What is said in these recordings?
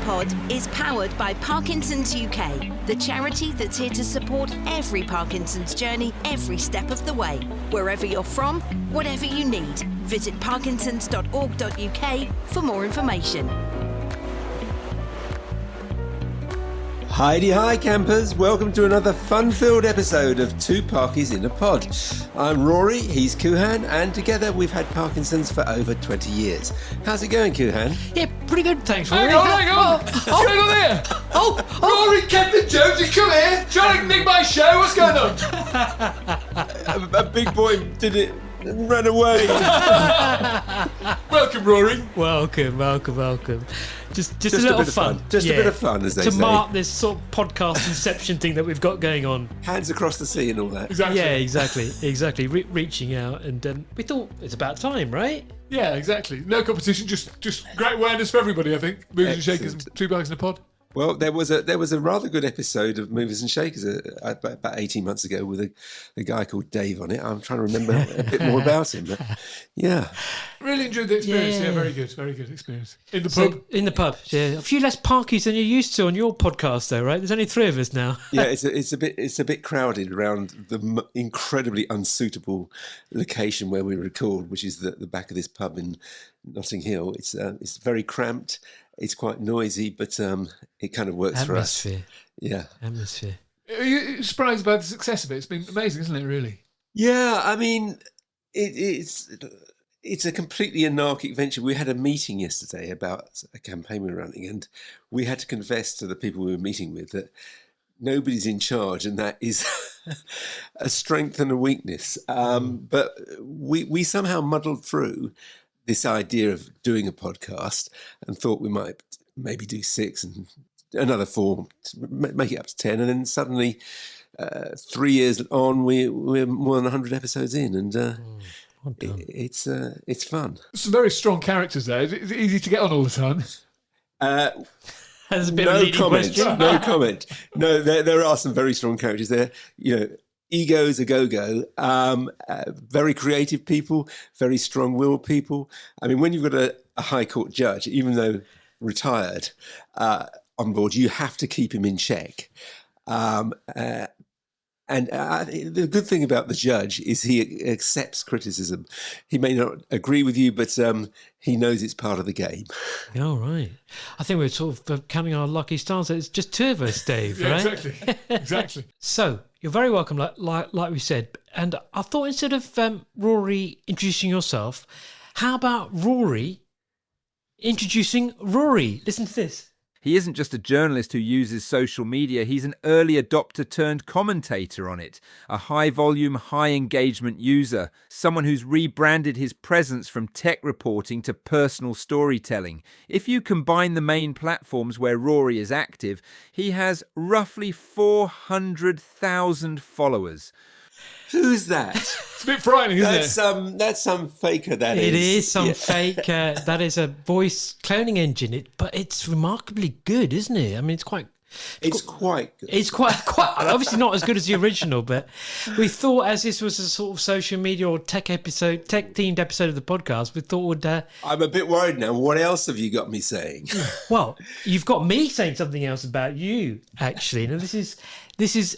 Pod is powered by Parkinson's UK, the charity that's here to support every Parkinson's journey every step of the way. Wherever you're from, whatever you need, visit parkinsons.org.uk for more information. Hi campers, welcome to another fun-filled episode of Two Parkies in a Pod. I'm Rory, he's Kuhan, and together we've had Parkinson's for over 20 years. How's it going, Kuhan? Yeah, pretty good, thanks, Rory. Hang on! What's going on here? Rory, Captain Jonesy, come here! Trying to nick my show, what's going on? A big boy did it and ran away. Welcome, Rory. Welcome. Just a little bit of fun. A bit of fun, as they say. To mark this sort of podcast inception thing that we've got going on. Hands across the sea and all that. Exactly. Yeah, exactly. Reaching out, and we thought it's about time, right? Yeah, exactly. No competition, just great awareness for everybody, I think. Movers and Shakers, Two Bags in a Pod. Well, there was a rather good episode of Movers and Shakers about 18 months ago with a guy called Dave on it. I'm trying to remember a bit more about him. But yeah. Really enjoyed the experience. Yeah, very good experience. In the pub, yeah. A few less Parkies than you're used to on your podcast, though, right? There's only 3 of us now. Yeah, it's a bit crowded around the incredibly unsuitable location where we record, which is the back of this pub in Notting Hill. It's very cramped. It's quite noisy, but it kind of works for us. Yeah. Atmosphere. Are you surprised by the success of it? It's been amazing, isn't it, really? Yeah, I mean, it's a completely anarchic venture. We had a meeting yesterday about a campaign we were running, and we had to confess to the people we were meeting with that nobody's in charge, and that is a strength and a weakness. But we somehow muddled through this idea of doing a podcast and thought we might maybe do 6 and another 4, make it up to 10. And then suddenly 3 years on, we're more than 100 episodes in, and it's fun. Some very strong characters there. Is it easy to get on all the time? That's a bit of a leading question. No comment. No, there are some very strong characters there. You know, Ego's a go-go, very creative people, very strong-willed people. I mean, when you've got a High Court judge, even though retired, on board, you have to keep him in check. The good thing about the judge is he accepts criticism. He may not agree with you, but he knows it's part of the game. Oh, right. I think we're sort of counting our lucky stars. It's just 2 of us, Dave, yeah, right? Exactly. So, you're very welcome, like we said. And I thought instead of Rory introducing yourself, how about Rory introducing Rory? Listen to this. He isn't just a journalist who uses social media, he's an early adopter turned commentator on it, a high-volume, high-engagement user, someone who's rebranded his presence from tech reporting to personal storytelling. If you combine the main platforms where Rory is active, he has roughly 400,000 followers. Who's that? It's a bit frightening, isn't it? That's some faker, that is. It is some fake, that is a voice cloning engine, but it's remarkably good, isn't it? I mean, it's quite good. It's quite obviously not as good as the original, but we thought, as this was a sort of social media or tech-themed episode of the podcast, we thought would... I'm a bit worried now. What else have you got me saying? Well, you've got me saying something else about you, actually. Now, this is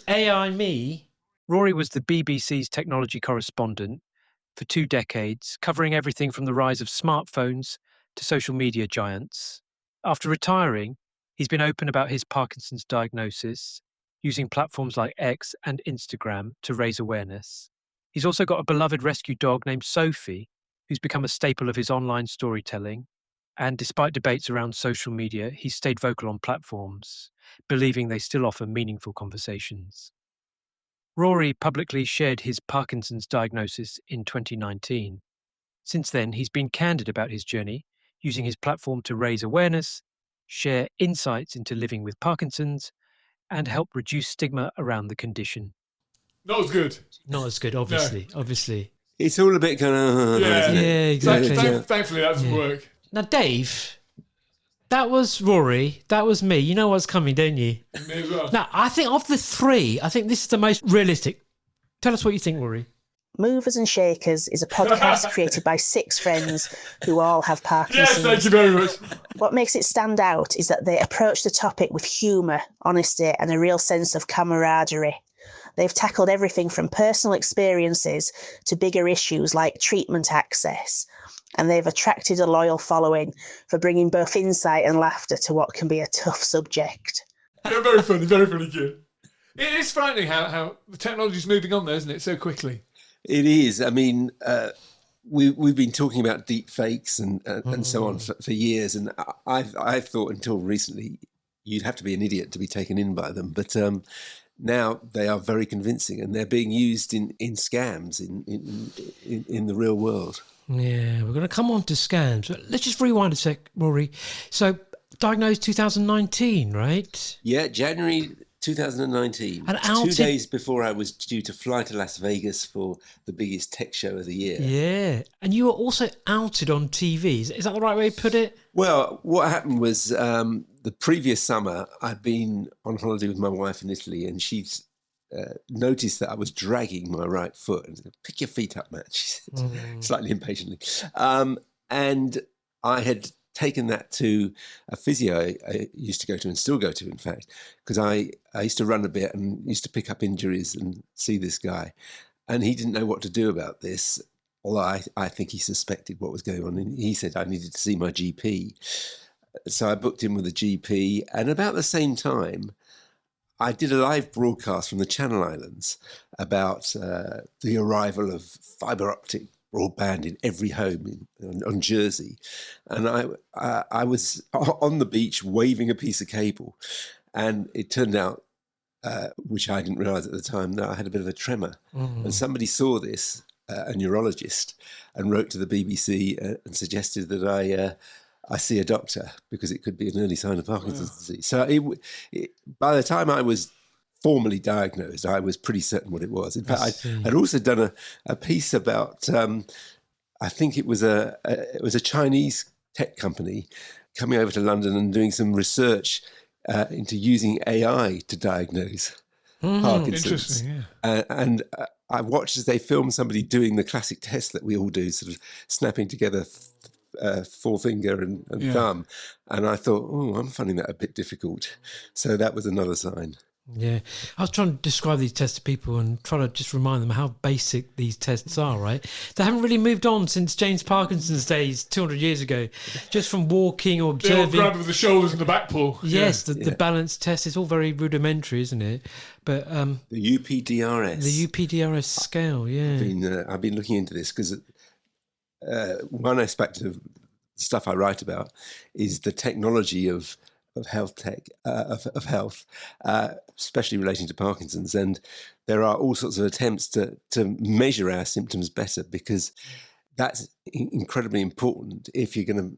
AI me. Rory was the BBC's technology correspondent for 2 decades, covering everything from the rise of smartphones to social media giants. After retiring, he's been open about his Parkinson's diagnosis, using platforms like X and Instagram to raise awareness. He's also got a beloved rescue dog named Sophie, who's become a staple of his online storytelling. And despite debates around social media, he's stayed vocal on platforms, believing they still offer meaningful conversations. Rory publicly shared his Parkinson's diagnosis in 2019. Since then, he's been candid about his journey, using his platform to raise awareness, share insights into living with Parkinson's, and help reduce stigma around the condition. Not as good. Not as good, obviously. No. Obviously. It's all a bit kind of... Yeah, exactly. Thankfully, that doesn't work. Now, Dave... That was Rory. That was me. You know what's coming, don't you? Me as well. Now, I think of the 3, I think this is the most realistic. Tell us what you think, Rory. Movers and Shakers is a podcast created by 6 friends who all have Parkinson's. Yes, thank you very much. What makes it stand out is that they approach the topic with humour, honesty, and a real sense of camaraderie. They've tackled everything from personal experiences to bigger issues like treatment access, and they've attracted a loyal following for bringing both insight and laughter to what can be a tough subject. Yeah, very funny, kid. It is frightening how the technology's moving on there, isn't it, so quickly? It is. I mean, we've been talking about deep fakes and so on for years, and I've thought until recently you'd have to be an idiot to be taken in by them. But now they are very convincing, and they're being used in scams in the real world. Yeah, we're going to come on to scams. But let's just rewind a sec, Rory. So, diagnosed 2019, right? Yeah, January 2019. And 2 days before I was due to fly to Las Vegas for the biggest tech show of the year. Yeah, and you were also outed on TV. Is that the right way to put it? Well, what happened was the previous summer I'd been on holiday with my wife in Italy, and she's noticed that I was dragging my right foot. And said, "Pick your feet up, Matt," she said, slightly impatiently. And I had taken that to a physio I used to go to, and still go to, in fact, because I used to run a bit and used to pick up injuries and see this guy. And he didn't know what to do about this, although I think he suspected what was going on. And he said I needed to see my GP. So I booked in with the GP, and about the same time, I did a live broadcast from the Channel Islands about the arrival of fibre optic broadband in every home on Jersey. And I was on the beach waving a piece of cable, and it turned out, which I didn't realise at the time, that I had a bit of a tremor. And somebody saw this, a neurologist, and wrote to the BBC and suggested that I see a doctor because it could be an early sign of Parkinson's disease. So by the time I was formally diagnosed, I was pretty certain what it was. In fact, I'd also done a piece about, I think it was a Chinese tech company coming over to London and doing some research into using AI to diagnose Parkinson's. Interesting, yeah. And I watched as they filmed somebody doing the classic test that we all do, sort of snapping together forefinger and thumb. And I thought, I'm finding that a bit difficult. So that was another sign. Yeah. I was trying to describe these tests to people and try to just remind them how basic these tests are, right? They haven't really moved on since James Parkinson's days 200 years ago, just from walking or They all observing. grab with the shoulders and the back pull. Yes, the balance test is all very rudimentary, isn't it? But the UPDRS. The UPDRS scale, yeah. I've been looking into this because one aspect of the stuff I write about is the technology of health tech, of health, especially relating to Parkinson's. And there are all sorts of attempts to measure our symptoms better, because that's incredibly important if you're going to,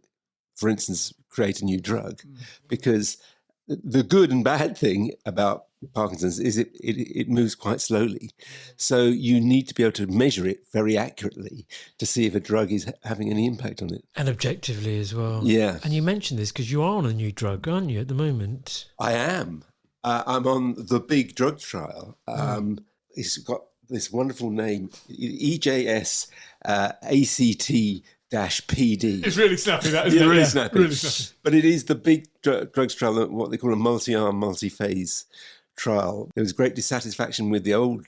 for instance, create a new drug. Because the good and bad thing about Parkinson's is it moves quite slowly. So you need to be able to measure it very accurately to see if a drug is having any impact on it. And objectively as well. Yeah. And you mentioned this because you are on a new drug, aren't you, at the moment? I am. I'm on the big drug trial. It's got this wonderful name, EJS ACT -PD. It's really snappy, that, isn't it? Really Yeah, snappy. really snappy. But it is the big drugs trial, what they call a multi-arm, multi-phase trial. There was great dissatisfaction with the old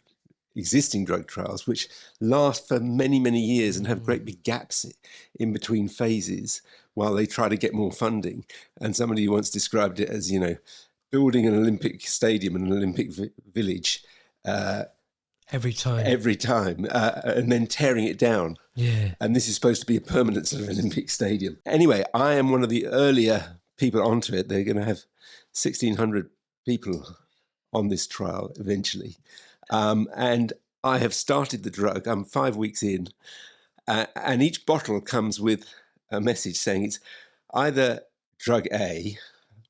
existing drug trials, which last for many, many years and have great big gaps in between phases while they try to get more funding. And somebody once described it as, building an Olympic stadium and an Olympic village every time, and then tearing it down. Yeah. And this is supposed to be a permanent sort of Olympic stadium. Anyway, I am one of the earlier people onto it. They're going to have 1,600 people on this trial eventually. And I have started the drug. I'm 5 weeks in. And each bottle comes with a message saying it's either drug A,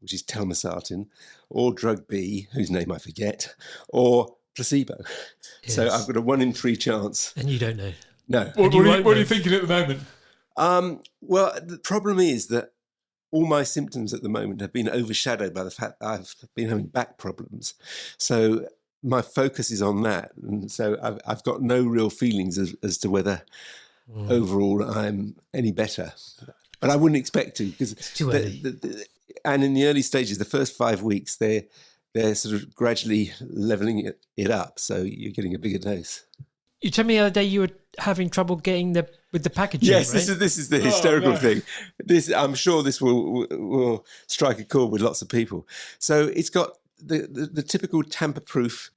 which is telmisartan, or drug B, whose name I forget, or placebo. Yes. So I've got a 1 in 3 chance. And you don't know. No. What are you thinking at the moment? Well, the problem is that all my symptoms at the moment have been overshadowed by the fact that I've been having back problems. So my focus is on that. And so I've got no real feelings as to whether overall I'm any better. But I wouldn't expect to, because too early. And in the early stages, the first 5 weeks, they're sort of gradually leveling it up. So you're getting a bigger dose. You told me the other day you were having trouble getting with the packaging. Yes, right? this is the hysterical thing. I'm sure this will strike a chord with lots of people. So it's got the typical tamper-proof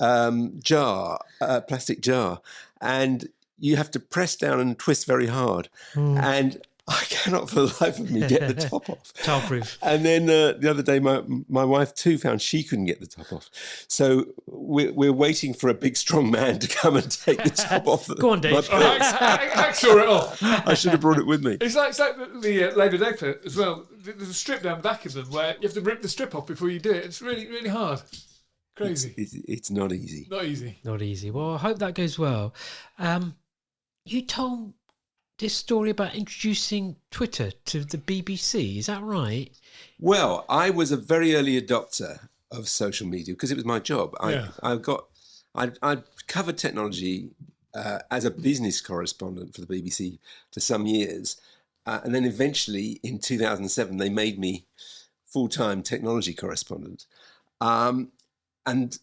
jar, plastic jar, and you have to press down and twist very hard. And I cannot for the life of me get the top off. Childproof. And then the other day, my wife too found she couldn't get the top off. So we're waiting for a big, strong man to come and take the top off. Go on, Dave. Hacksaw it off. I should have brought it with me. It's like the Labour Day fit as well. There's a strip down the back of them where you have to rip the strip off before you do it. It's really, really hard. Crazy. It's not easy. Not easy. Not easy. Well, I hope that goes well. You told this story about introducing Twitter to the BBC. Is that right? Well, I was a very early adopter of social media because it was my job. I covered technology as a business correspondent for the BBC for some years. And then eventually in 2007, they made me full-time technology correspondent. And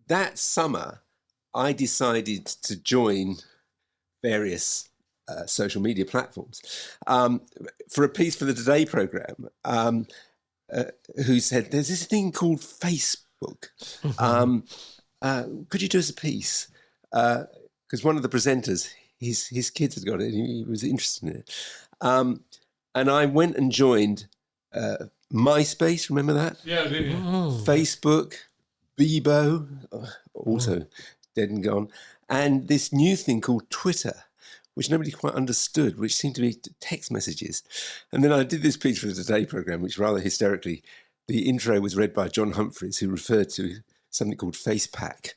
that summer, I decided to join various social media platforms for a piece for the Today programme, who said, there's this thing called Facebook. Could you do us a piece? Because one of the presenters, his kids had got it and he was interested in it. And I went and joined MySpace, remember that? Yeah, I do. Yeah. Facebook, Bebo, also dead and gone, and this new thing called Twitter, which nobody quite understood, which seemed to be text messages. And then I did this piece for the Today programme, which rather hysterically, the intro was read by John Humphreys, who referred to something called Face Pack.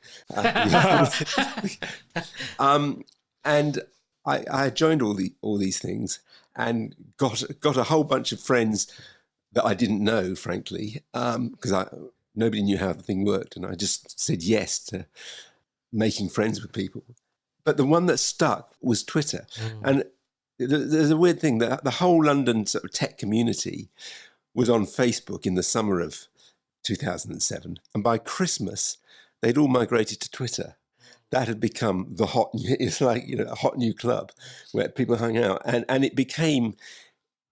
And I joined all these things and got a whole bunch of friends that I didn't know, frankly, because nobody knew how the thing worked. And I just said yes to making friends with people. But the one that stuck was Twitter. And there's a weird thing that the whole London sort of tech community was on Facebook in the summer of 2007. And by Christmas, they'd all migrated to Twitter. That had become the hot, it's like, a hot new club where people hung out. And it became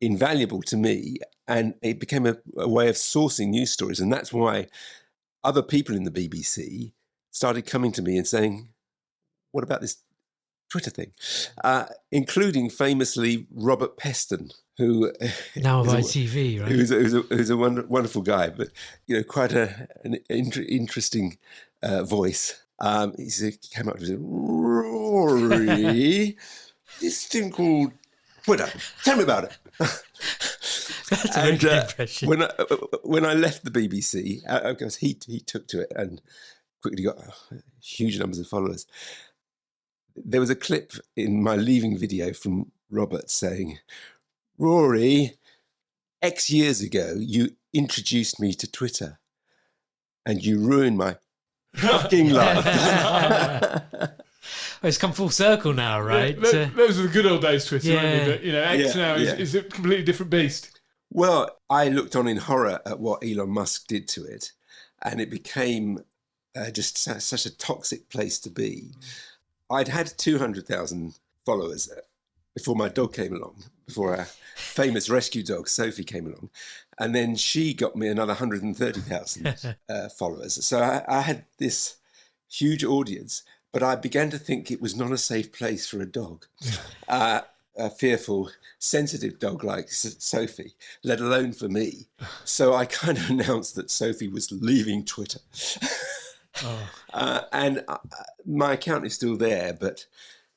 invaluable to me. And it became a way of sourcing news stories. And that's why other people in the BBC started coming to me and saying, what about this Twitter thing? Including famously Robert Peston, who now of ITV, right? Who's a wonderful guy, but quite an interesting voice. He came up and said, "Rory, this thing called Twitter. Tell me about it." That's a very good impression. When I left the BBC, because he took to it and quickly got huge numbers of followers. There was a clip in my leaving video from Robert saying, "Rory, X years ago, you introduced me to Twitter and you ruined my fucking life." Well, it's come full circle now, right? Those were the good old days, Twitter. Yeah. But, X now is a completely different beast. Well, I looked on in horror at what Elon Musk did to it, and it became just such a toxic place to be. I'd had 200,000 followers before my dog came along, before our famous rescue dog, Sophie, came along. And then she got me another 130,000 followers. So I had this huge audience, but I began to think it was not a safe place for a dog. A fearful, sensitive dog like Sophie, let alone for me. So I kind of announced that Sophie was leaving Twitter. And my account is still there, but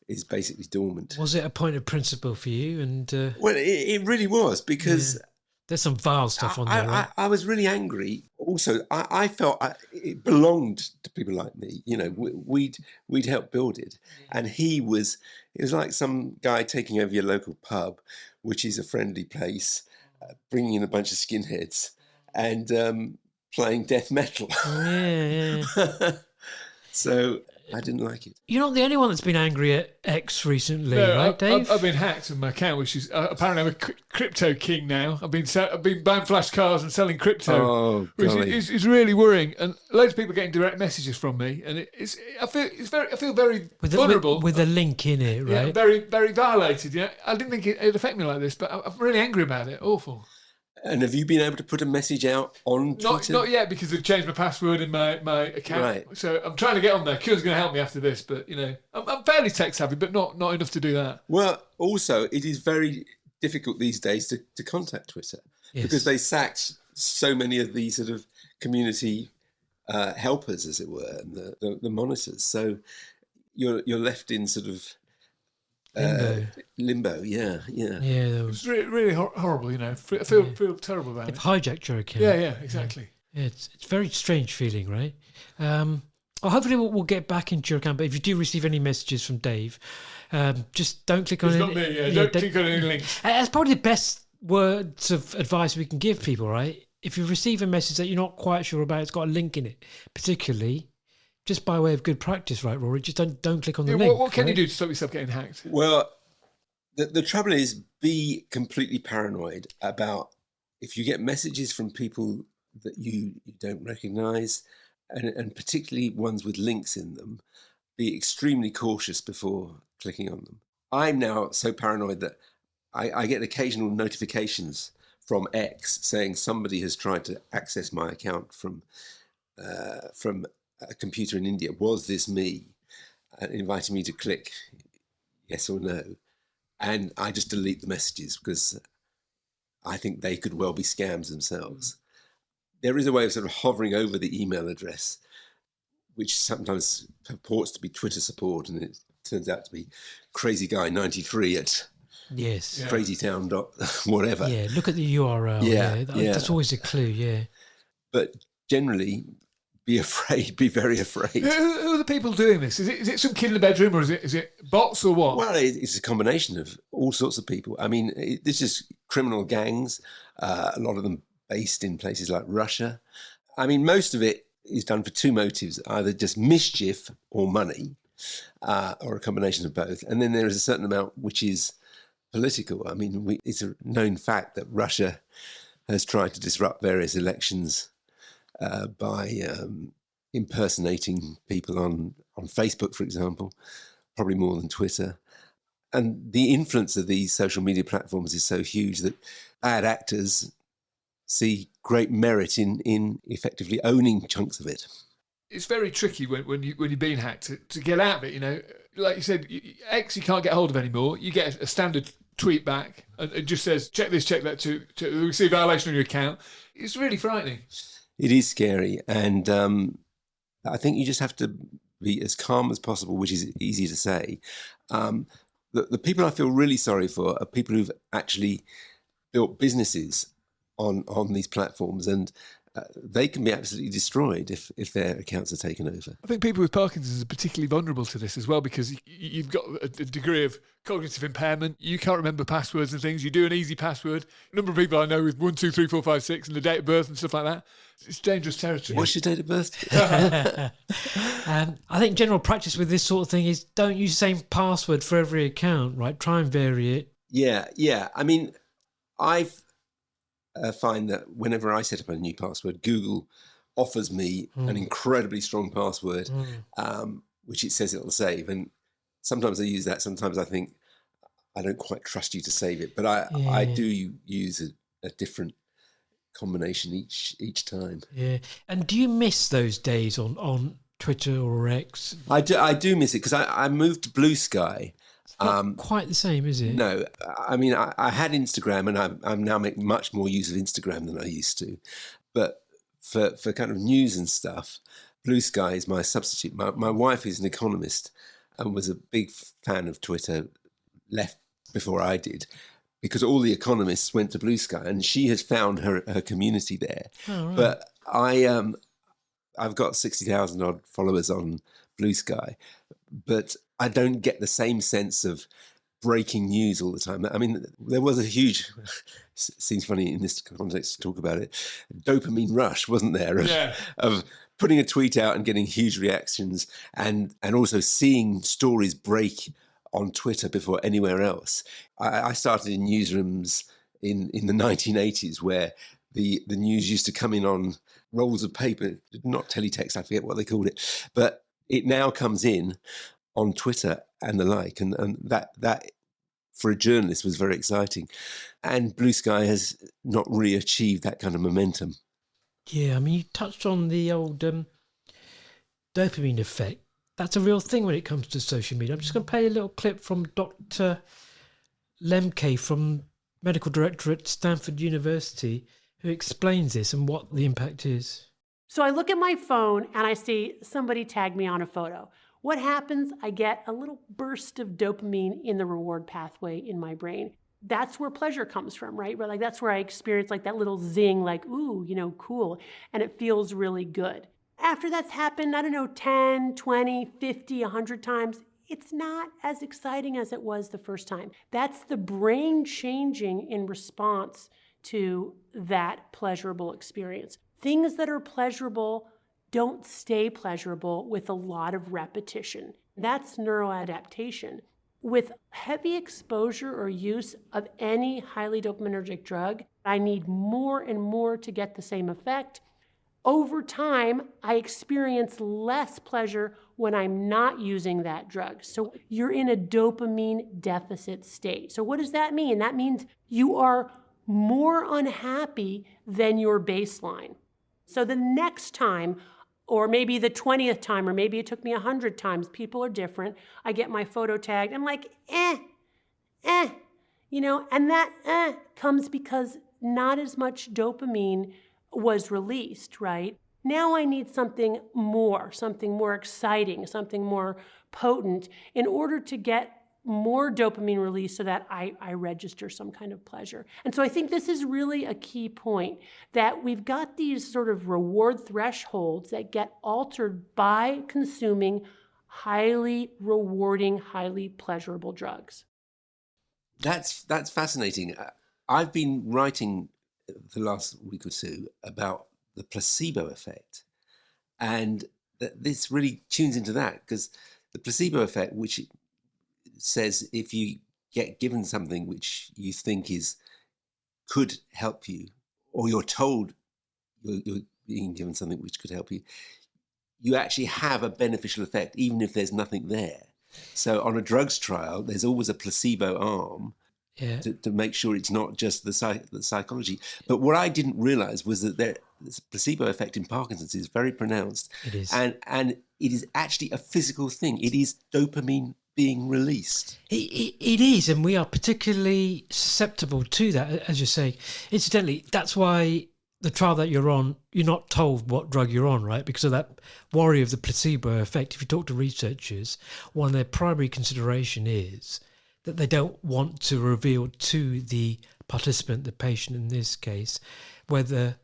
is basically dormant. Was it a point of principle for you? And well, it really was, because there's some vile stuff on there. Right? I was really angry. Also, I felt it belonged to people like me. We'd helped build it, and it was like some guy taking over your local pub, which is a friendly place, bringing in a bunch of skinheads and playing death metal. So I didn't like it. You're not the only one that's been angry at X recently, No, right, Dave? I've been hacked in my account, which is apparently I'm a crypto king now. I've been buying flash cars and selling crypto, which is really worrying. And loads of people getting direct messages from me, and I feel very vulnerable with a link in it, right? Yeah, very very violated. Yeah, I didn't think it'd affect me like this, but I'm really angry about it. Awful. And have you been able to put a message out on Twitter? Not yet, because they've changed my password in my account. Right. So I'm trying to get on there. Kuhan's going to help me after this, but I'm fairly tech savvy, but not enough to do that. Well, also it is very difficult these days to contact Twitter because they sacked so many of these sort of community helpers, as it were, and the monitors. So you're left in sort of limbo. Yeah. It's really horrible. I feel terrible about it. They've hijacked your account. Yeah, exactly. Yeah, it's a very strange feeling, right? Well, hopefully we'll get back into your account. But if you do receive any messages from Dave, just don't click on it. It's not me. Yeah, don't click on any links. That's probably the best words of advice we can give people, right? If you receive a message that you're not quite sure about, it's got a link in it, particularly. Just by way of good practice, right, Rory? Just don't click on the link. What can you do to stop yourself getting hacked? Well, the trouble is, be completely paranoid about if you get messages from people that you don't recognise, and particularly ones with links in them, be extremely cautious before clicking on them. I'm now so paranoid that I get occasional notifications from X saying somebody has tried to access my account from a computer in India. Was this me? Inviting me to click yes or no. And I just delete the messages because I think they could well be scams themselves. There is a way of sort of hovering over the email address, which sometimes purports to be Twitter support, and it turns out to be crazyguy93 at crazytown whatever. Yeah, look at the URL. Yeah. That's always a clue, yeah. But generally, be afraid, be very afraid. Who are the people doing this? Is it some kid in the bedroom, or is it bots or what? Well, it's a combination of all sorts of people. I mean, this is criminal gangs, a lot of them based in places like Russia. I mean, most of it is done for two motives, either just mischief or money, or a combination of both. And then there is a certain amount which is political. I mean, it's a known fact that Russia has tried to disrupt various elections by impersonating people on Facebook, for example, probably more than Twitter. And the influence of these social media platforms is so huge that bad actors see great merit in effectively owning chunks of it. It's very tricky when you're being hacked to get out of it. Like you said, X you can't get hold of anymore. You get a standard tweet back and it just says check this, check that to receive violation on your account. It's really frightening. It is scary, and I think you just have to be as calm as possible, which is easy to say. The people I feel really sorry for are people who've actually built businesses on these platforms, and they can be absolutely destroyed if their accounts are taken over. I think people with Parkinson's are particularly vulnerable to this as well, because you've got a degree of cognitive impairment. You can't remember passwords and things. You do an easy password. A number of people I know with 1, 2, 3, 4, 5, 6 and the date of birth and stuff like that. It's dangerous territory. What's your date of birth? I think general practice with this sort of thing is don't use the same password for every account, right? Try and vary it. Yeah. I mean, I've find that whenever I set up a new password, Google offers me an incredibly strong password, which it says it'll save. And sometimes I use that. Sometimes I think I don't quite trust you to save it, but I do use a different combination each time. Yeah. And do you miss those days on Twitter or X? I do miss it because I moved to Blue Sky. Not quite the same, is it? No, I mean, I had Instagram, and I'm now making much more use of Instagram than I used to. But for kind of news and stuff, Blue Sky is my substitute. My wife is an economist and was a big fan of Twitter, left before I did, because all the economists went to Blue Sky, and she has found her community there. Oh, right. But I've got 60,000 odd followers on Blue Sky, but I don't get the same sense of breaking news all the time. I mean, there was a huge, seems funny in this context to talk about it, dopamine rush, wasn't there? Of putting a tweet out and getting huge reactions, and also seeing stories break on Twitter before anywhere else. I started in newsrooms in the 1980s, where the news used to come in on rolls of paper, not teletext, I forget what they called it, but it now comes in on Twitter and the like, and that for a journalist was very exciting. And Blue Sky has not really achieved that kind of momentum. Yeah, I mean, you touched on the old dopamine effect. That's a real thing when it comes to social media. I'm just going to play a little clip from Dr. Lemke, from medical director at Stanford University, who explains this and what the impact is. So I look at my phone and I see somebody tag me on a photo. What happens? I get a little burst of dopamine in the reward pathway in my brain. That's where pleasure comes from, right? Like that's where I experience like that little zing, like, ooh, cool. And it feels really good. After that's happened, 10, 20, 50, 100 times, it's not as exciting as it was the first time. That's the brain changing in response to that pleasurable experience. Things that are pleasurable don't stay pleasurable with a lot of repetition. That's neuroadaptation. With heavy exposure or use of any highly dopaminergic drug, I need more and more to get the same effect. Over time, I experience less pleasure when I'm not using that drug. So you're in a dopamine deficit state. So what does that mean? That means you are more unhappy than your baseline. So the next time, or maybe the 20th time, or maybe it took me 100 times, people are different. I get my photo tagged. I'm like, and that comes because not as much dopamine was released, right? Now I need something more exciting, something more potent in order to get more dopamine release so that I register some kind of pleasure. And so I think this is really a key point, that we've got these sort of reward thresholds that get altered by consuming highly rewarding, highly pleasurable drugs. That's fascinating. I've been writing the last week or two about the placebo effect, and this really tunes into that, because the placebo effect, which says if you get given something which you think could help you, or you're told you're being given something which could help you, you actually have a beneficial effect even if there's nothing there. So on a drugs trial, there's always a placebo arm to make sure it's not just the psychology. But what I didn't realize was that the placebo effect in Parkinson's is very pronounced. It is. And it is actually a physical thing. It is dopamine being released. It is, and we are particularly susceptible to that, as you're saying. Incidentally, that's why the trial that you're on, you're not told what drug you're on, right? Because of that worry of the placebo effect. If you talk to researchers, one of their primary consideration is that they don't want to reveal to the participant, the patient in this case, whether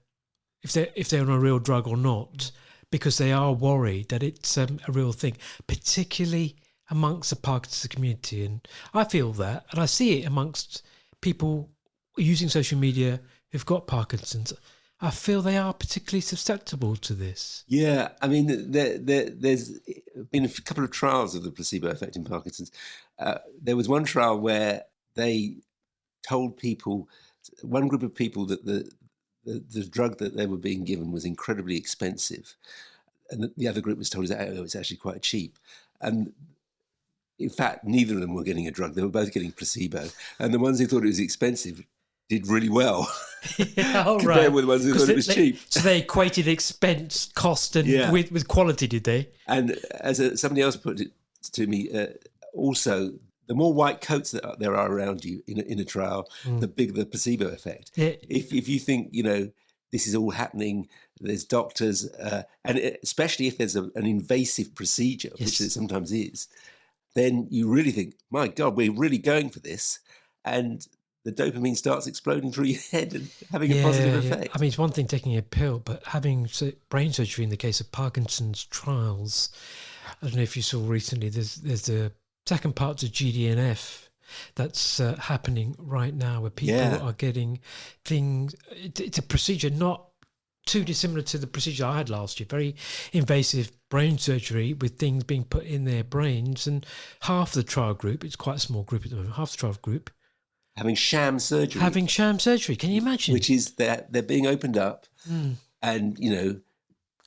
if they're on a real drug or not, because they are worried that it's a real thing, particularly amongst the Parkinson's community. And I feel that, and I see it amongst people using social media who've got Parkinson's. I feel they are particularly susceptible to this. Yeah, I mean, there's been a couple of trials of the placebo effect in Parkinson's. There was one trial where they told people, one group of people, that the drug that they were being given was incredibly expensive, and the other group was told it's actually quite cheap. And in fact, neither of them were getting a drug. They were both getting placebo. And the ones who thought it was expensive did really well compared with the ones who thought it was cheap. So they equated expense, cost, and with quality, did they? And as somebody else put it to me, also, the more white coats that there are around you in a trial, the bigger the placebo effect. Yeah. If you think, this is all happening, there's doctors, and especially if there's an invasive procedure, which it sometimes is, then you really think, my God, we're really going for this. And the dopamine starts exploding through your head and having a positive effect. I mean, it's one thing taking a pill, but having brain surgery in the case of Parkinson's trials, I don't know if you saw recently, there's the second part to GDNF that's happening right now, where people are getting things. It's a procedure not too dissimilar to the procedure I had last year. Very invasive brain surgery with things being put in their brains, and half the trial group, it's quite a small group at the moment, half the trial group having sham surgery. Can you imagine? Which is that they're being opened up and,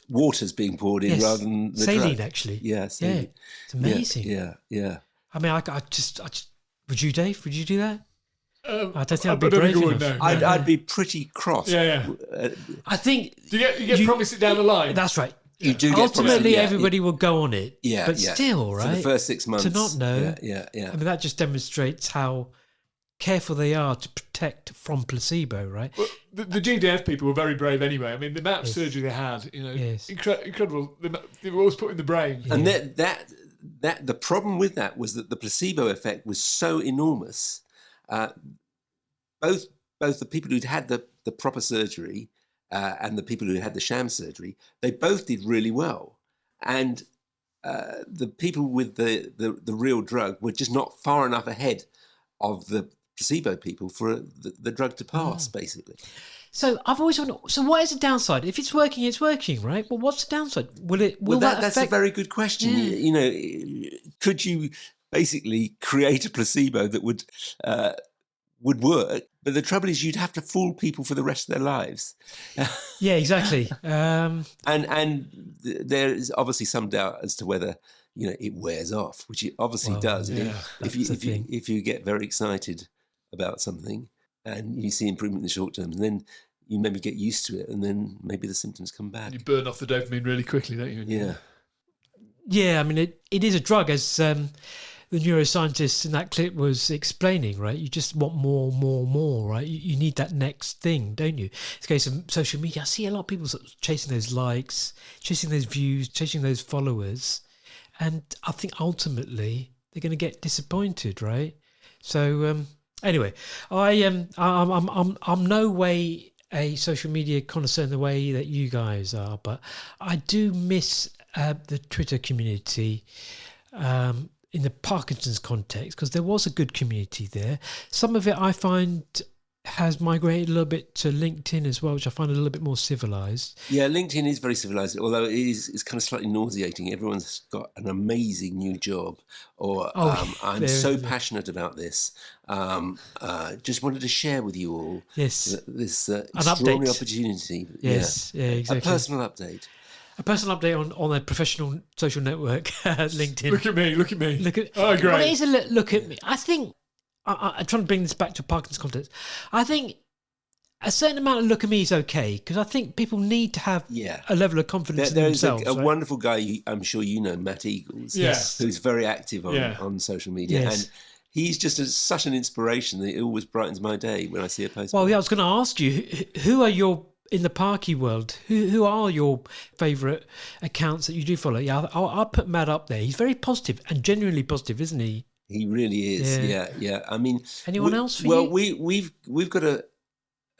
water's being poured in rather than the saline, drug. actually. Yeah, saline. Yeah, it's amazing. Yeah. I mean, I just would you, Dave? Would you do that? I don't think I'd be I don't brave think I would, enough. no. I'd be pretty cross. Yeah. I think You get promised it down the line. that's right. You do get Ultimately, promised- everybody will go on it. Yeah, but yeah. still, right? For the first 6 months. To not know. Yeah. I mean, that just demonstrates how careful they are to protect from placebo, right? Well, the GDF people were very brave anyway. I mean, the amount of surgery they had, incredible. They were always put in the brain. And that the problem with that was that the placebo effect was so enormous. Both the people who'd had the proper surgery and the people who had the sham surgery, they both did really well. And the people with the real drug were just not far enough ahead of the placebo people for the drug to pass, basically. So I've always wondered, so what is the downside? If it's working, it's working, right? But what's the downside? Will that That's affect... a very good question. Yeah. Could you basically create a placebo that would work? But the trouble is, you'd have to fool people for the rest of their lives. Yeah, exactly. And there is obviously some doubt as to whether it wears off, which it obviously does. Yeah, If you get very excited about something and you see improvement in the short term, and then you maybe get used to it, and then maybe the symptoms come back. You burn off the dopamine really quickly, don't you? Yeah. Yeah, I mean, it is a drug, as the neuroscientist in that clip was explaining, right? You just want more, right? You need that next thing, don't you? It's a case of social media. I see a lot of people sort of chasing those likes, chasing those views, chasing those followers. And I think ultimately they're going to get disappointed, right? So anyway, I'm no way a social media connoisseur in the way that you guys are, but I do miss the Twitter community in the Parkinson's context, because there was a good community there. Some of it I find has migrated a little bit to LinkedIn as well, which I find a little bit more civilized. Yeah, LinkedIn is very civilized, although it's kind of slightly nauseating. Everyone's got an amazing new job, or I'm so passionate about this. Just wanted to share with you all this extraordinary opportunity. Yes, yeah, exactly. A personal update. A personal update on a professional social network, LinkedIn. Look at me. Oh, great. Well, it is a look at me. I think, I'm trying to bring this back to Parkinson's context. I think a certain amount of look at me is okay, because I think people need to have a level of confidence in themselves. There's a wonderful guy, I'm sure you know, Matt Eagles, who's very active on social media. Yes. And he's just such an inspiration that it always brightens my day when I see a post. Well, yeah, I was going to ask you, who are your... in the Parky world, who are your favourite accounts that you do follow? Yeah, I'll put Matt up there. He's very positive and genuinely positive, isn't he? He really is. Yeah. I mean, anyone else for you? Well, we've got a.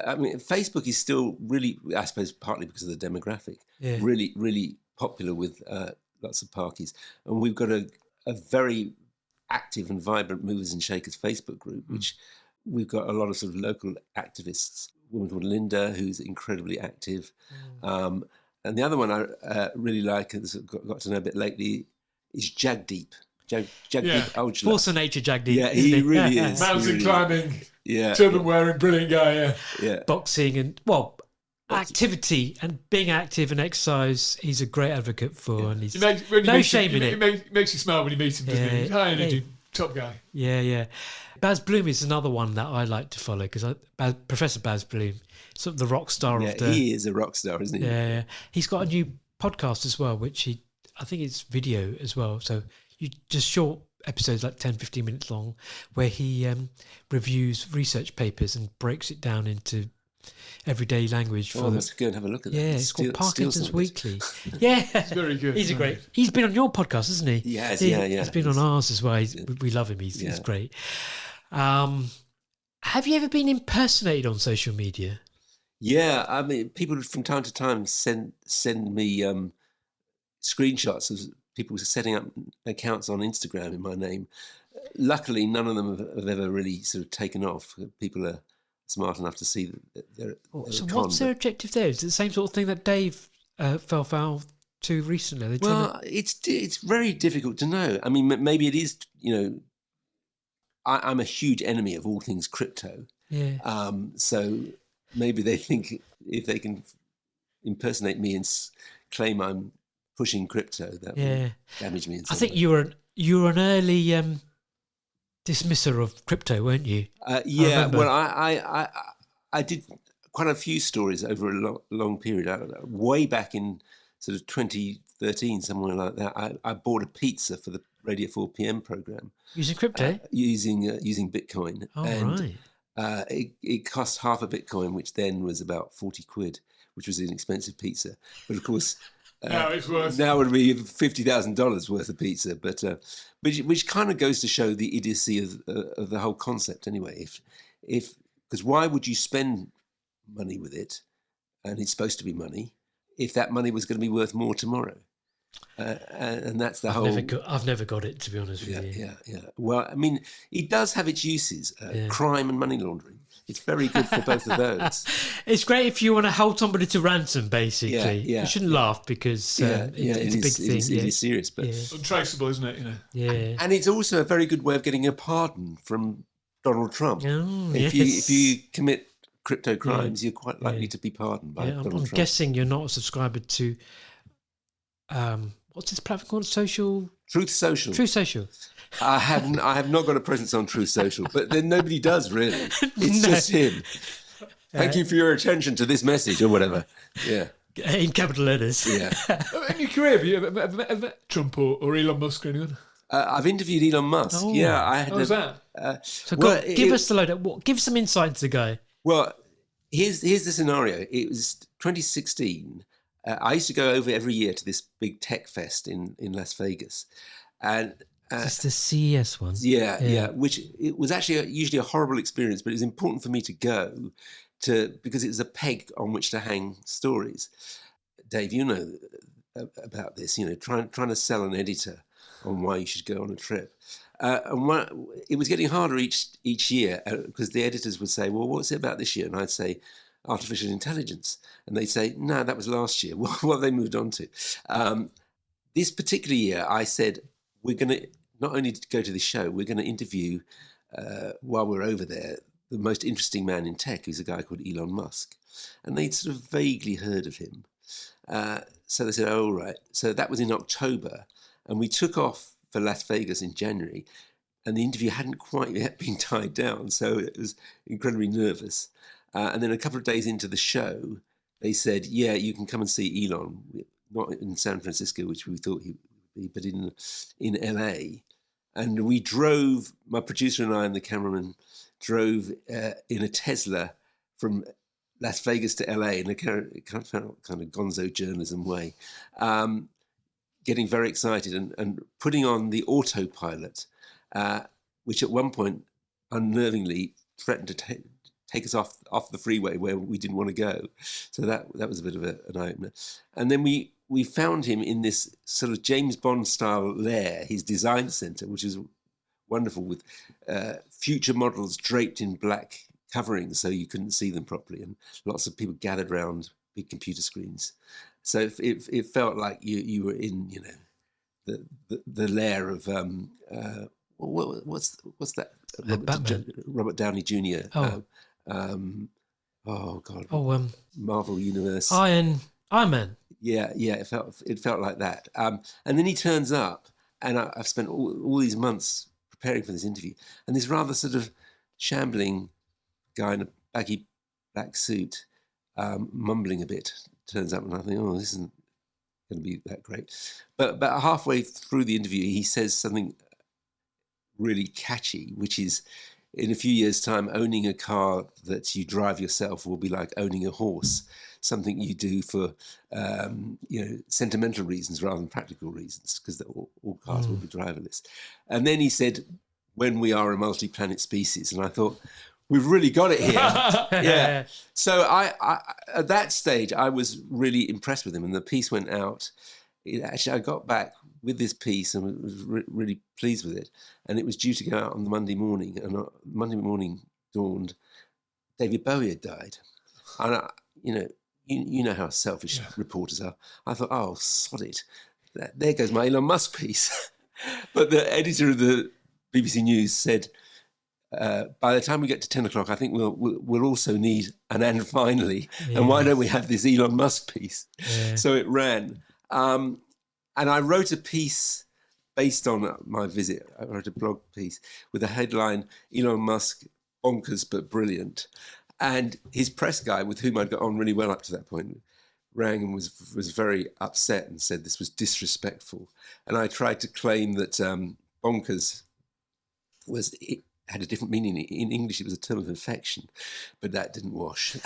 I mean, Facebook is still really, I suppose, partly because of the demographic, really, really popular with lots of Parkies, and we've got a very active and vibrant Movers and Shakers Facebook group, which we've got a lot of sort of local activists. A woman called Linda, who's incredibly active. And the other one I really like, and got to know a bit lately, is Jagdeep. Jagdeep Aujla. Force of nature, Jagdeep. Yeah, he really is. Mountain climbing, yeah, turban wearing, brilliant guy, yeah. Boxing and, activity and being active and exercise, he's a great advocate for. And he's no shame in it. It makes you smile when you meet him, doesn't he? High energy, top guy. Yeah. Baz Bloom is another one that I like to follow, because Professor Baz Bloom, sort of the rock star of the... he is a rock star, isn't he? Yeah. He's got a new podcast as well, which I think it's video as well. So you just short episodes, like 10, 15 minutes long, where he reviews research papers and breaks it down into everyday language. I must go and have a look at that. Yeah, it's called Parkinson's Weekly. Yeah. It's very good. He's been on your podcast, hasn't he? Yes, He's been on ours as well. We love him. He's great. Have you ever been impersonated on social media? Yeah, I mean, people from time to time send me screenshots of people setting up accounts on Instagram in my name. Luckily, none of them have ever really sort of taken off. People are smart enough to see that they're So a con. what's their objective there? Is it the same sort of thing that Dave fell foul to recently? They're trying Well, it's very difficult to know. I mean, maybe it is, I'm a huge enemy of all things crypto. Yeah. So maybe they think if they can impersonate me and claim I'm pushing crypto, that will damage me in some I think way. you were an early dismisser of crypto, weren't you? Yeah, well, I did quite a few stories over a long period. Way back in sort of 2013, somewhere like that, I bought a pizza for the Radio 4 PM program. Using crypto? Using Bitcoin. Oh, and, right. It cost half a Bitcoin, which then was about 40 quid, which was an expensive pizza. But of course... now it's worth. Now it would be $50,000 worth of pizza, but which kind of goes to show the idiocy of the whole concept. Anyway, because why would you spend money with it, and it's supposed to be money, if that money was going to be worth more tomorrow? And that's the whole. I've never got it, to be honest with you. Yeah. Well, I mean, it does have its uses: crime and money laundering. It's very good for both of those. It's great if you want to hold somebody to ransom, basically. Yeah, you shouldn't laugh because it's a big thing. It is serious, but Untraceable, isn't it? Yeah. And it's also a very good way of getting a pardon from Donald Trump. Oh, if you commit crypto crimes, you're quite likely to be pardoned by Donald Trump. I'm guessing you're not a subscriber to what's this platform called? Truth Social. Truth Social. I have not got a presence on Truth Social, but then nobody does really. It's just him. Thank you for your attention to this message or whatever. Yeah. In capital letters. Yeah. In your career, have you ever met Trump or Elon Musk or anyone? I've interviewed Elon Musk. Oh. Yeah. I had How was that? So give us the load. Give some insight into the guy. Well, here's the scenario. It was 2016. I used to go over every year to this big tech fest in Las Vegas. And it's the CES one. Yeah. Which it was actually usually a horrible experience, but it was important for me to go because it was a peg on which to hang stories. Dave, you know about this. Trying to sell an editor on why you should go on a trip. It was getting harder each year because the editors would say, "Well, what's it about this year?" And I'd say, "Artificial intelligence," and they'd say, "No, that was last year." What have they moved on to? This particular year, I said, we're going to not only go to the show, we're going to interview, while we're over there, the most interesting man in tech, who's a guy called Elon Musk. And they'd sort of vaguely heard of him. So they said, oh, right. So that was in October. And we took off for Las Vegas in January. And the interview hadn't quite yet been tied down. So it was incredibly nervous. And then a couple of days into the show, they said, yeah, you can come and see Elon. Not in San Francisco, which we thought he would be, but in LA. And we drove, my producer and I and the cameraman drove in a Tesla from Las Vegas to LA in a kind of gonzo journalism way, getting very excited and putting on the autopilot, which at one point unnervingly threatened to take us off the freeway where we didn't want to go. So that was a bit of an eye-opener. And then we found him in this sort of James Bond style lair, his design center, which is wonderful, with future models draped in black coverings so you couldn't see them properly, and lots of people gathered around big computer screens. So it felt like you were in the lair of what's that? Robert Downey Jr. Marvel Universe. Iron Man. Yeah, it felt like that. And then he turns up, and I've spent all these months preparing for this interview, and this rather sort of shambling guy in a baggy black suit, mumbling a bit, turns up, and I think, oh, this isn't going to be that great. But about halfway through the interview, he says something really catchy, which is, in a few years' time, owning a car that you drive yourself will be like owning a horse, something you do for sentimental reasons rather than practical reasons, because all cars will be driverless. And then he said, when we are a multi-planet species. And I thought, we've really got it here. Yeah. So I at that stage, I was really impressed with him, and the piece went out. I got back with this piece and was really pleased with it. And it was due to go out on the Monday morning, and Monday morning dawned. David Bowie had died. And, you know how selfish reporters are. I thought, oh, sod it. There goes my Elon Musk piece. But the editor of the BBC News said, by the time we get to 10 o'clock, I think we'll also need an and finally. Yeah. And why don't we have this Elon Musk piece? Yeah. So it ran. And I wrote a piece based on my visit. I wrote a blog piece with a headline, Elon Musk, bonkers but brilliant. And his press guy, with whom I'd got on really well up to that point, rang and was very upset and said this was disrespectful. And I tried to claim that bonkers had a different meaning. In English, it was a term of affection, but that didn't wash.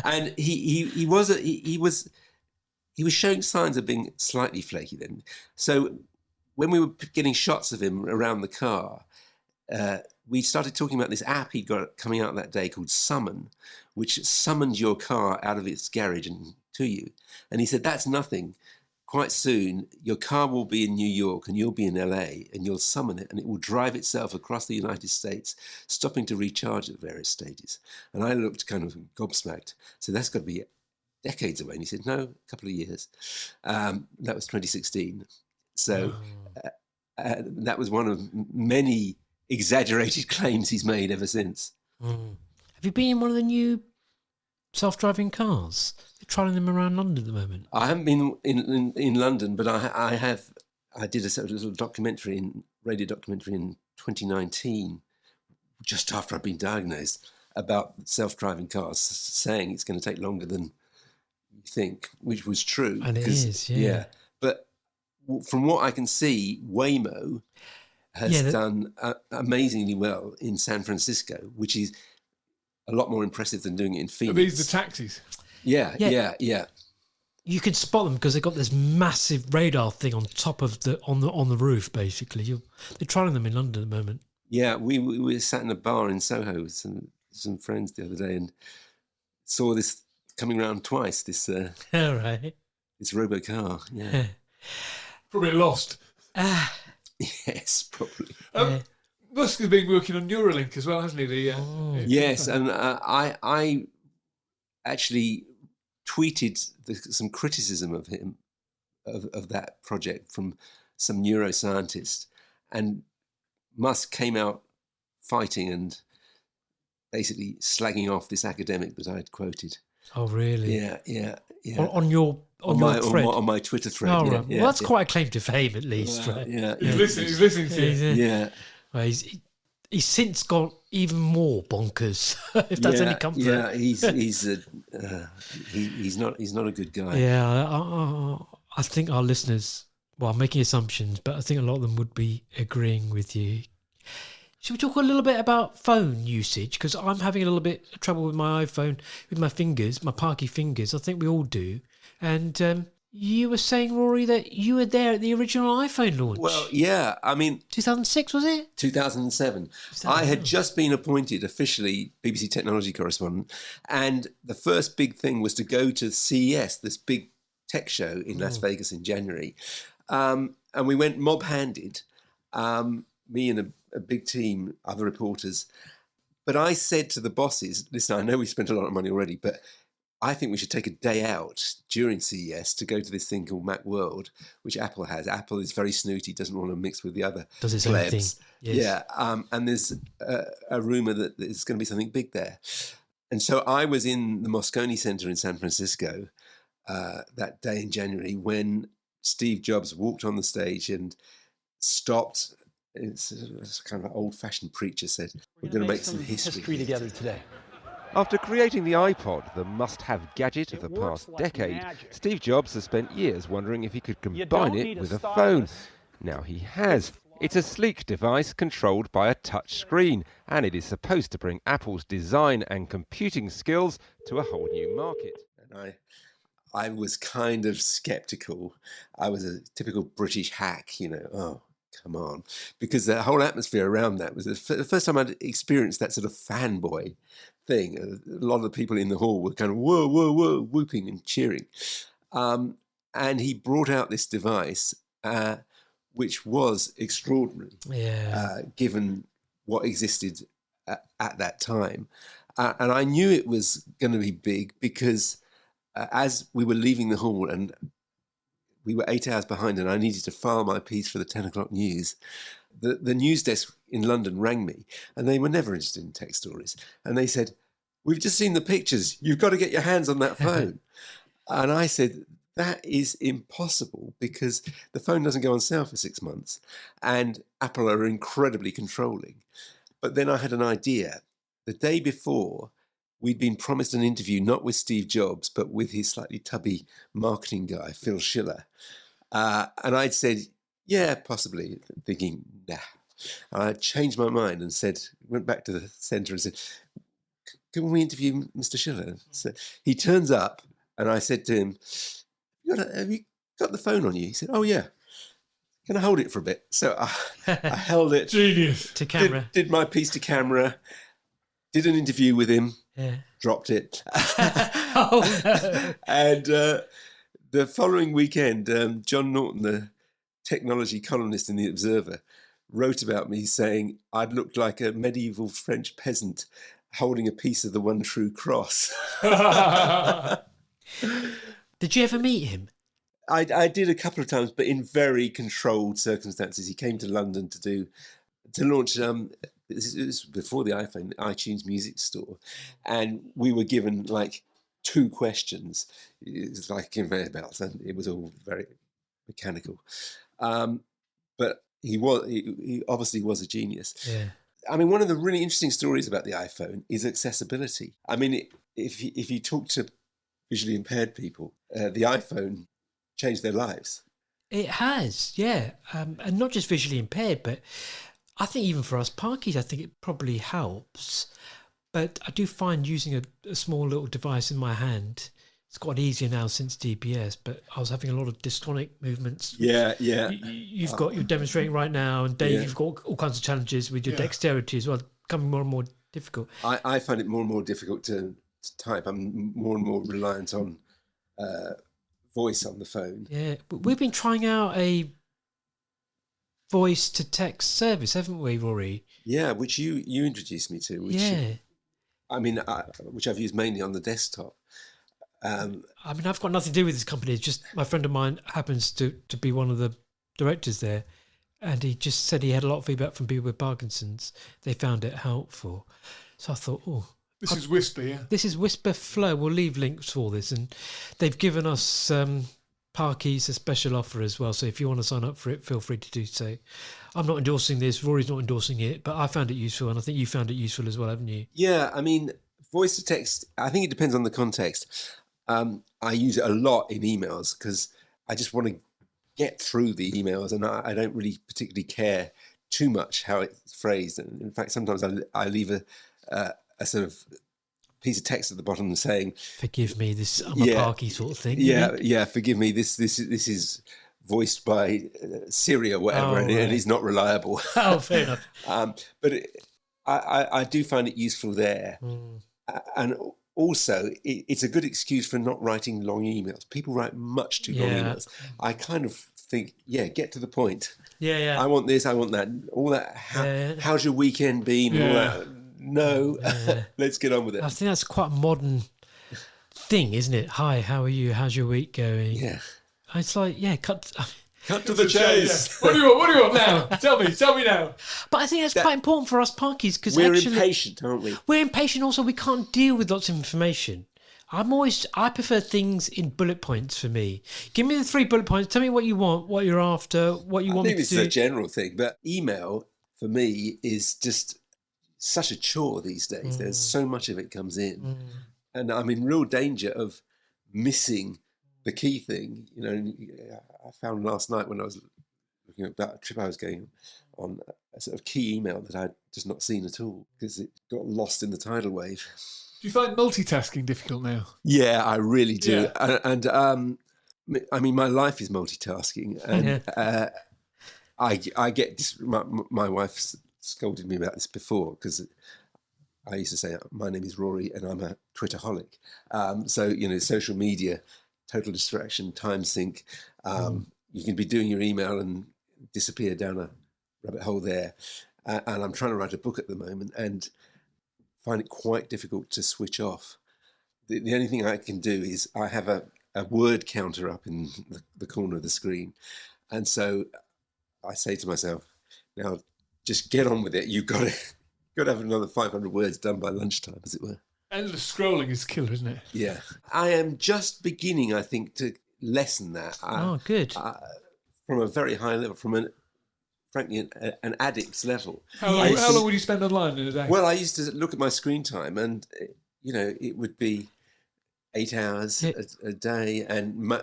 And he was showing signs of being slightly flaky then. So when we were getting shots of him around the car, we started talking about this app he'd got coming out that day called Summon, which summons your car out of its garage and to you. And he said, that's nothing. Quite soon, your car will be in New York and you'll be in LA, and you'll summon it and it will drive itself across the United States, stopping to recharge at various stages. And I looked kind of gobsmacked. So that's got to be decades away. And he said, no, a couple of years. That was 2016. So that was one of many exaggerated claims he's made ever since. Have you been in one of the new self-driving cars? They're trialing them around London at the moment. I haven't been in London, but I did a sort of little radio documentary in 2019, just after I'd been diagnosed, about self-driving cars, saying it's going to take longer than you think, which was true. And it is, yeah. But from what I can see, Waymo has done amazingly well in San Francisco, which is a lot more impressive than doing it in Phoenix. Are these the taxis? Yeah. You can spot them because they've got this massive radar thing on top of on the roof. Basically, they're trying them in London at the moment. Yeah, we sat in a bar in Soho with some friends the other day and saw this coming around twice. This this robo car. Yeah, probably lost. Yes, probably. Musk has been working on Neuralink as well, hasn't he? Yes, and I actually tweeted some criticism of him, of that project from some neuroscientist, and Musk came out fighting and basically slagging off this academic that I had quoted. Oh, really? Yeah. On your thread? On my Twitter thread. Oh, right. Well, that's quite a claim to fame, at least, right? Yeah. He's listening to you. Yeah. Well, he's since got even more bonkers. If that's any comfort. Yeah, he's not a good guy. Yeah, I think our listeners, well, I'm making assumptions, but I think a lot of them would be agreeing with you. Should we talk a little bit about phone usage? Because I'm having a little bit of trouble with my iPhone, with my fingers, my Parky fingers. I think we all do. And you were saying, Rory, that you were there at the original iPhone launch. Well, yeah. I mean... 2006, was it? 2007. I had just been appointed officially BBC technology correspondent. And the first big thing was to go to CES, this big tech show in Las Vegas in January. And we went mob-handed, me and a big team, other reporters. But I said to the bosses, listen, I know we spent a lot of money already, but I think we should take a day out during CES to go to this thing called Macworld, which Apple has. Apple is very snooty, doesn't want to mix with the other Does its own thing. Yes. Yeah, and there's a rumour that there's going to be something big there. And so I was in the Moscone Center in San Francisco that day in January when Steve Jobs walked on the stage and stopped. It's kind of an old-fashioned preacher said, we're going to make some history together today. After creating the iPod, the must-have gadget of the past decade, Steve Jobs has spent years wondering if he could combine it with a phone. Now he has. It's a sleek device controlled by a touch screen, and it is supposed to bring Apple's design and computing skills to a whole new market. And I was kind of sceptical. I was a typical British hack, oh, come on. Because the whole atmosphere around that was the first time I'd experienced that sort of fanboy thing. A lot of the people in the hall were kind of whoa, whoa, whoa, whooping and cheering. And he brought out this device, which was extraordinary, given what existed at that time. And I knew it was going to be big because as we were leaving the hall and we were 8 hours behind and I needed to file my piece for the 10 o'clock news, the news desk in London rang me, and they were never interested in tech stories. And they said, "We've just seen the pictures. You've got to get your hands on that phone." And I said, that is impossible because the phone doesn't go on sale for 6 months and Apple are incredibly controlling. But then I had an idea. The day before, we'd been promised an interview, not with Steve Jobs, but with his slightly tubby marketing guy, Phil Schiller. And I'd said, yeah, possibly, thinking, nah. And I changed my mind and went back to the centre and said, can we interview Mr. Schiller? So he turns up and I said to him, have you got the phone on you? He said, oh, yeah. Can I hold it for a bit? So I held it. Genius. To camera. Did my piece to camera, did an interview with him, dropped it. Oh, no. And the following weekend, John Norton, the technology columnist in The Observer, wrote about me saying I'd looked like a medieval French peasant holding a piece of the one true cross. Did you ever meet him? I did a couple of times, but in very controlled circumstances. He came to London to launch, this was before the iPhone, the iTunes Music Store. And we were given like 2 questions. It was like conveyor belts, and it was all very mechanical. But he obviously was a genius. Yeah. I mean, one of the really interesting stories about the iPhone is accessibility. I mean, if you talk to visually impaired people, the iPhone changed their lives. It has, yeah. And not just visually impaired, but I think even for us Parkies, I think it probably helps. But I do find using a small little device in my hand, it's got easier now since DBS, but I was having a lot of dystonic movements. Yeah. You're demonstrating right now, and Dave, you've got all kinds of challenges with your dexterity as well, becoming more and more difficult. I find it more and more difficult to type. I'm more and more reliant on voice on the phone. Yeah, we've been trying out a voice to text service, haven't we, Rory? Yeah, which you introduced me to. Which I've used mainly on the desktop. I mean, I've got nothing to do with this company. It's just my friend of mine happens to be one of the directors there, and he just said he had a lot of feedback from people with Parkinson's. They found it helpful. So I thought, This is Wispr, yeah? This is Wispr Flow. We'll leave links for this. And they've given us Parkies a special offer as well. So if you want to sign up for it, feel free to do so. I'm not endorsing this. Rory's not endorsing it. But I found it useful. And I think you found it useful as well, haven't you? Yeah, I mean, voice to text, I think it depends on the context. I use it a lot in emails because I just want to get through the emails and I don't really particularly care too much how it's phrased. And in fact, sometimes I leave a sort of piece of text at the bottom saying, "Forgive me, this I'm a Parky sort of thing." Yeah. Forgive me. This is voiced by Siri or whatever, and it's not reliable. Oh, fair enough. But I do find it useful there, and also it's a good excuse for not writing long emails. People write much too long emails. I kind of think, get to the point. Yeah. I want this. I want that. All that. How's your weekend been? All that. No, let's get on with it. I think that's quite a modern thing, isn't it? Hi, how are you? How's your week going? Yeah. It's like, cut to the chase. What do you want now? Tell me now. But I think that's quite important for us Parkies because we're impatient, aren't we? We're impatient. Also, we can't deal with lots of information. I prefer things in bullet points for me. Give me the 3 bullet points. Tell me what you want, what you're after, what you want me to do. I think it's a general thing, but email for me is just such a chore these days. There's so much of it comes in, and I'm in real danger of missing the key thing. You know, I found last night when I was looking about a trip I was going on, a sort of key email that I'd just not seen at all because it got lost in the tidal wave. Do you find multitasking difficult now? Yeah, I really do. Yeah. And I mean, my life is multitasking, and I get this, my wife's scolded me about this before because I used to say my name is Rory and I'm a Twitterholic. So social media, total distraction, time sink. You can be doing your email and disappear down a rabbit hole there. And I'm trying to write a book at the moment, and find it quite difficult to switch off. The only thing I can do is I have a word counter up in the corner of the screen. And so I say to myself, now just get on with it. You've got to have another 500 words done by lunchtime, as it were. Endless scrolling is killer, isn't it? Yeah. I am just beginning, I think, to lessen that. Good. From a very high level, frankly, an addict's level. How long would you spend online in a day? Well, I used to look at my screen time and, it would be 8 hours a day, and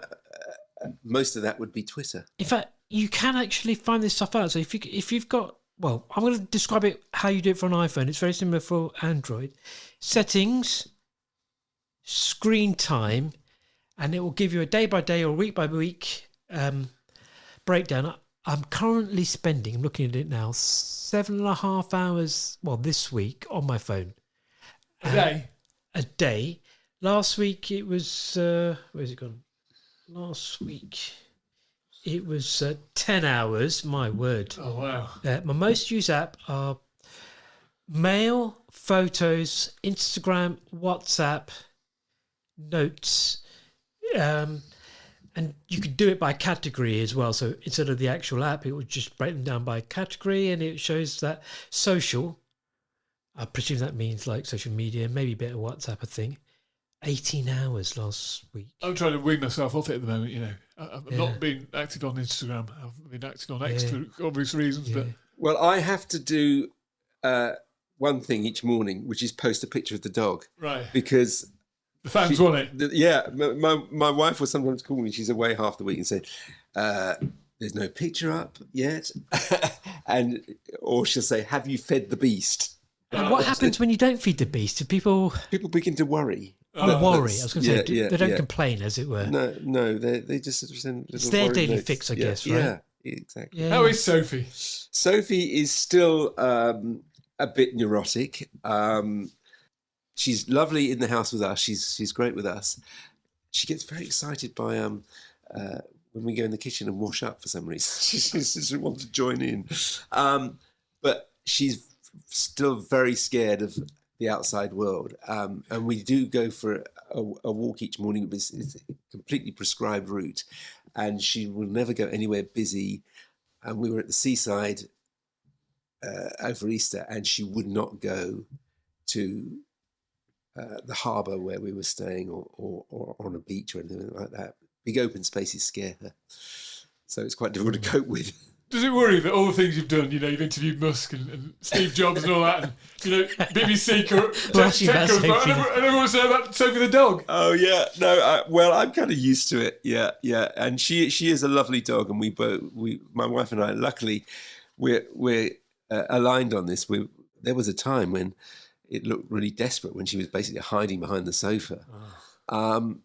most of that would be Twitter. In fact, you can actually find this stuff out. So if you've got, well, I'm going to describe it how you do it for an iPhone. It's very similar for Android. Settings, screen time, and it will give you a day by day or week by week breakdown. I'm currently spending, I'm looking at it now, 7.5 hours, this week on my phone. A day. Last week it was, where's it gone? Last week it was 10 hours, my word. Oh, wow. My most used app are Mail, Photos, Instagram, WhatsApp, Notes, and you could do it by category as well. So instead of the actual app, it would just break them down by category, and it shows that social, I presume that means like social media, maybe a bit of WhatsApp, I think. 18 hours last week. I'm trying to wean myself off it at the moment, I've not been active on Instagram. I've been active on X for obvious reasons. Yeah. But Well, I have to do one thing each morning, which is post a picture of the dog. Right. Because the fans want it. My wife will sometimes call me. She's away half the week and say, "There's no picture up yet," or she'll say, "Have you fed the beast?" And what happens when you don't feed the beast? Do people begin to worry? worry? I was going to say, they don't complain, as it were. No, they just sort of send little It's their worry daily notes. fix, I guess, right? Yeah, exactly. Yeah. How is Sophie? Sophie is still a bit neurotic. She's lovely in the house with us. She's great with us. She gets very excited by when we go in the kitchen and wash up for some reason. She just wants to join in. But she's still very scared of the outside world. And we do go for a walk each morning. It's a completely prescribed route. And she will never go anywhere busy. And we were at the seaside over Easter, and she would not go to the harbour where we were staying or on a beach or anything like that. Big open spaces scare her. So it's quite difficult to cope with. Does it worry that all the things you've done, you've interviewed Musk and Steve Jobs and all that, and, BBC, and everyone say about Sophie the dog? Oh, yeah. No, well, I'm kind of used to it. Yeah. And she is a lovely dog, and my wife and I, luckily, we're aligned on this. There was a time when it looked really desperate when she was basically hiding behind the sofa. Oh.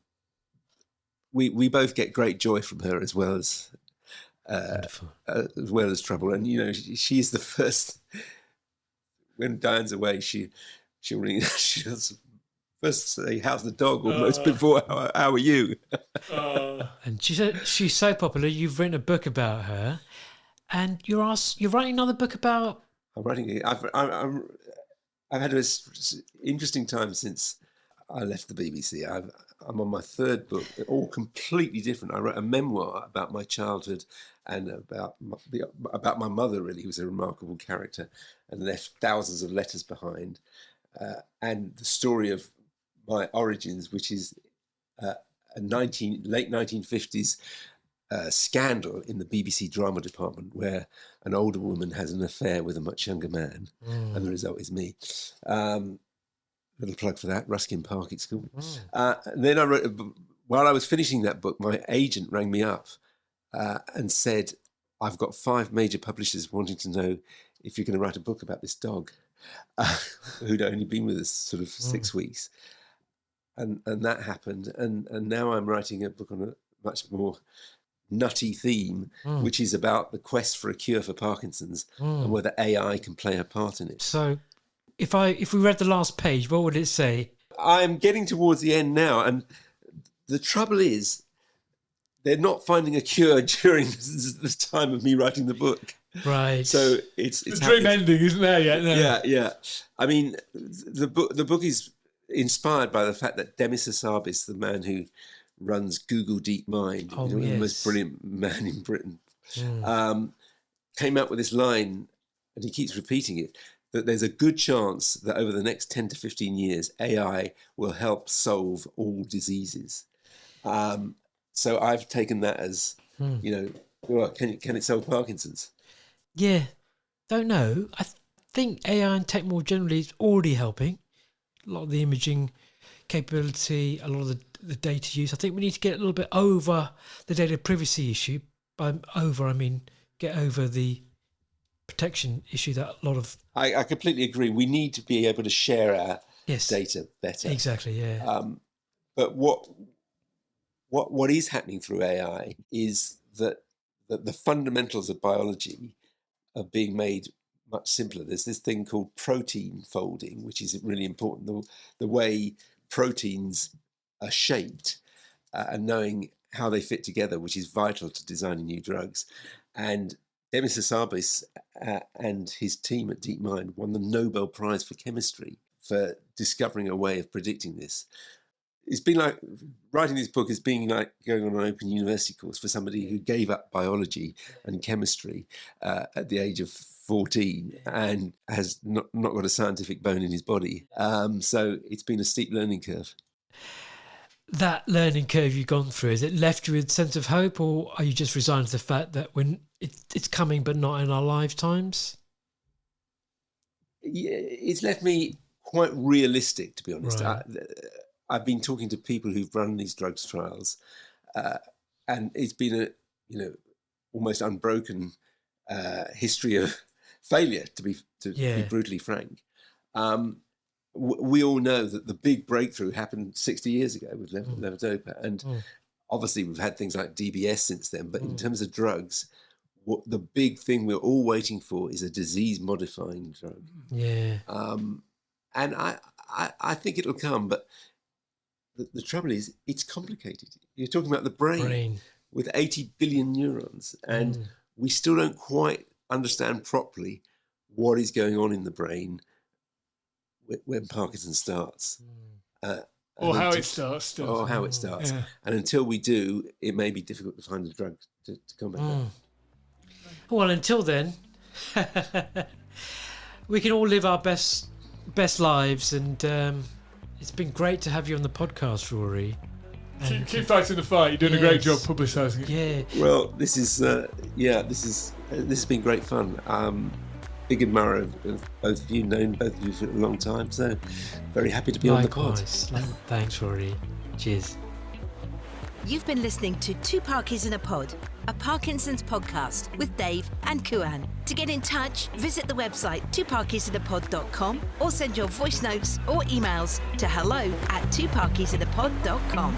We both get great joy from her as well as trouble. And she's the first. When Diane's away, she'll ring. She'll first say, "How's the dog?" almost before "How are you?" And she's so popular. You've written a book about her, and you're writing another book about. I'm writing it. I've had an interesting time since I left the BBC. I'm on my third book, all completely different. I wrote a memoir about my childhood and about my mother, really, who was a remarkable character and left thousands of letters behind. And the story of my origins, which is a late 1950s scandal in the BBC drama department where an older woman has an affair with a much younger man, and the result is me. Little plug for that, Ruskin Park at school. Then I wrote, while I was finishing that book, my agent rang me up and said, "I've got 5 major publishers wanting to know if you're going to write a book about this dog who'd only been with us sort of 6 weeks." And that happened. And now I'm writing a book on a much more nutty theme, which is about the quest for a cure for Parkinson's and whether AI can play a part in it. So if we read the last page, what would it say? I'm getting towards the end now, and the trouble is they're not finding a cure during the time of me writing the book. Right. So it's the dream ending isn't there yet. No. Yeah. I mean, the book is inspired by the fact that Demis Hassabis, the man who runs Google DeepMind, the most brilliant man in Britain, came out with this line, and he keeps repeating it, that there's a good chance that over the next 10 to 15 years, AI will help solve all diseases. So I've taken that as, well, can it solve Parkinson's? Yeah, don't know. I think AI and tech more generally is already helping. A lot of the imaging capability, a lot of the data use. I think we need to get a little bit over the data privacy issue. By over, I mean get over the protection issue that a lot of... I completely agree. We need to be able to share our data better. Exactly, yeah. But what is happening through AI is that the fundamentals of biology are being made much simpler. There's this thing called protein folding, which is really important. The way proteins are shaped and knowing how they fit together, which is vital to designing new drugs. And Demis Hassabis and his team at DeepMind won the Nobel Prize for Chemistry for discovering a way of predicting this. It's been like writing this book is being like going on an open university course for somebody who gave up biology and chemistry at the age of 14 and has not got a scientific bone in his body. So it's been a steep learning curve. That learning curve you've gone through, has it left you with a sense of hope, or are you just resigned to the fact that when it's coming but not in our lifetimes? Yeah, it's left me quite realistic, to be honest. Right. I've been talking to people who've run these drugs trials, and it's been a almost unbroken history of failure, to be brutally frank. We all know that the big breakthrough happened 60 years ago with levodopa, and obviously we've had things like DBS since then. But in terms of drugs, the big thing we're all waiting for is a disease-modifying drug. Yeah, and I think it'll come, but the trouble is it's complicated. You're talking about the brain. With 80 billion neurons, and we still don't quite understand properly what is going on in the brain when Parkinson starts. Or how it starts. Yeah. And until we do, it may be difficult to find a drug to combat that. Well, until then, we can all live our best lives, and it's been great to have you on the podcast, Rory. Keep fighting the fight. You're doing a great job publicising it. Yeah. Well, this has been great fun. Big admirer of both of you, known both of you for a long time, so very happy to be on the pod. Thanks, Rory. Cheers. You've been listening to Two Parkies in a Pod, a Parkinson's podcast with Dave and Kuhan. To get in touch, visit the website twoparkiesinapod.com or send your voice notes or emails to hello@twoparkiesinapod.com.